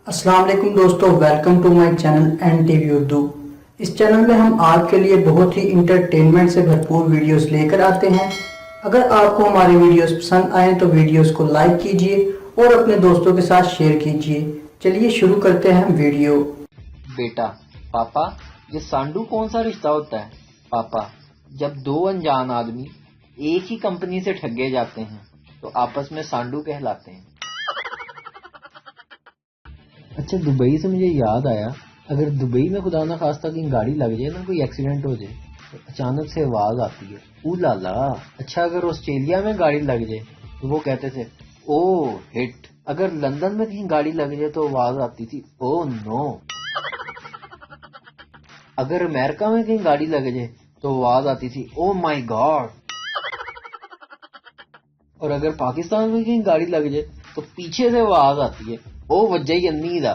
السلام علیکم دوستو، welcome to my channel N T V Urdu. اس چینل میں ہم آپ کے لیے بہت ہی انٹرٹینمنٹ سے بھرپور ویڈیوز لے کر آتے ہیں۔ اگر آپ کو ہماری ویڈیوز پسند آئیں تو ویڈیوز کو لائک کیجئے اور اپنے دوستوں کے ساتھ شیئر کیجئے۔ چلیے شروع کرتے ہیں ویڈیو۔ بیٹا، پاپا یہ سانڈو کون سا رشتہ ہوتا ہے؟ پاپا، جب دو انجان آدمی ایک ہی کمپنی سے ٹھگے جاتے ہیں تو آپس میں سانڈو کہلاتے ہیں۔ اچھا، دبئی سے مجھے یاد آیا، اگر دبئی میں خدا نہ خواستہ کہیں گاڑی لگ جائے نا، کوئی ایکسیڈنٹ ہو جائے تو اچانک سے آواز آتی ہے او لا لا۔ اچھا، اگر آسٹریلیا میں گاڑی لگ جائے تو وہ کہتے تھے او ہٹ۔ اگر لندن میں کہیں گاڑی لگ جائے تو آواز آتی تھی او نو۔ اگر امریکہ میں کہیں گاڑی لگ جائے تو آواز آتی تھی او مائی گاڈ۔ اور اگر پاکستان میں کہیں گاڑی لگ جائے تو پیچھے سے آواز آتی ہے او وجہ انی دا۔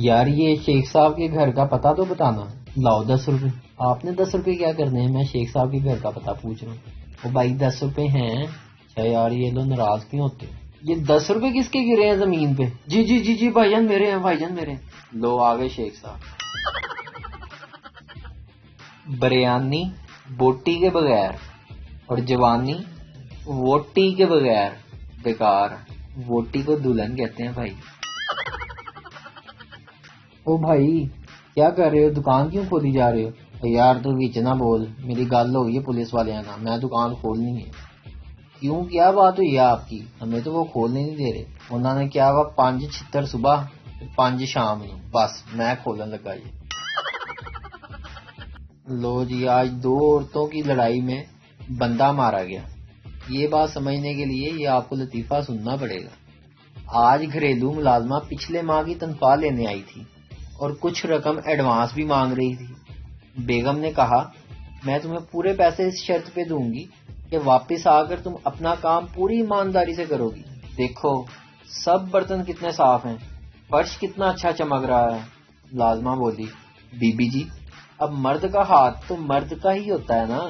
یار یہ شیخ صاحب کے گھر کا پتہ تو بتانا۔ لاؤ 10 روپے۔ آپ نے 10 روپے کیا کرنے ہیں؟ میں شیخ صاحب کے گھر کا پتہ پوچھ رہا ہوں۔ او بھائی 10 روپے ہیں۔ اچھا یار یہ لوگ ناراض کیوں ہوتے؟ یہ 10 روپے کس کے گرے ہیں زمین پہ؟ جی جی جی جی بھائی جان میرے ہیں، بھائی جان میرے ہیں۔ لو آگے شیخ صاحب۔ بریانی بوٹی کے بغیر اور جوانی ووٹی کے بغیر بیکار۔ ووٹی کو دلہن کہتے ہیں بھائی۔ او بھائی کیا کر رہے ہو؟ دکان کیوں کھولی جا رہے ہو؟ یار تو وچ نہ بول، میری گل ہو گئی ہے پولیس والے نا، میں دکان کھولنی ہے۔ کیوں کیا بات ہوئی ہے آپ کی؟ ہمیں تو وہ کھولنے نہیں دے رہے۔ انہوں نے کیا ہوا 5 صبح 5 شام نو، بس میں کھولن لگا یہ۔ لو جی، آج 2 عورتوں کی لڑائی میں بندہ مارا گیا۔ یہ بات سمجھنے کے لیے یہ آپ کو لطیفہ سننا پڑے گا۔ آج گھریلو ملازمہ پچھلے ماہ کی تنخواہ لینے آئی تھی اور کچھ رقم ایڈوانس بھی مانگ رہی تھی۔ بیگم نے کہا میں تمہیں پورے پیسے اس شرط پہ دوں گی کہ واپس آ کر تم اپنا کام پوری ایمانداری سے کرو گی۔ دیکھو سب برتن کتنے صاف ہیں، فرش کتنا اچھا چمک رہا ہے۔ ملازمہ بولی بی بی جی اب مرد کا ہاتھ تو مرد کا ہی ہوتا ہے نا،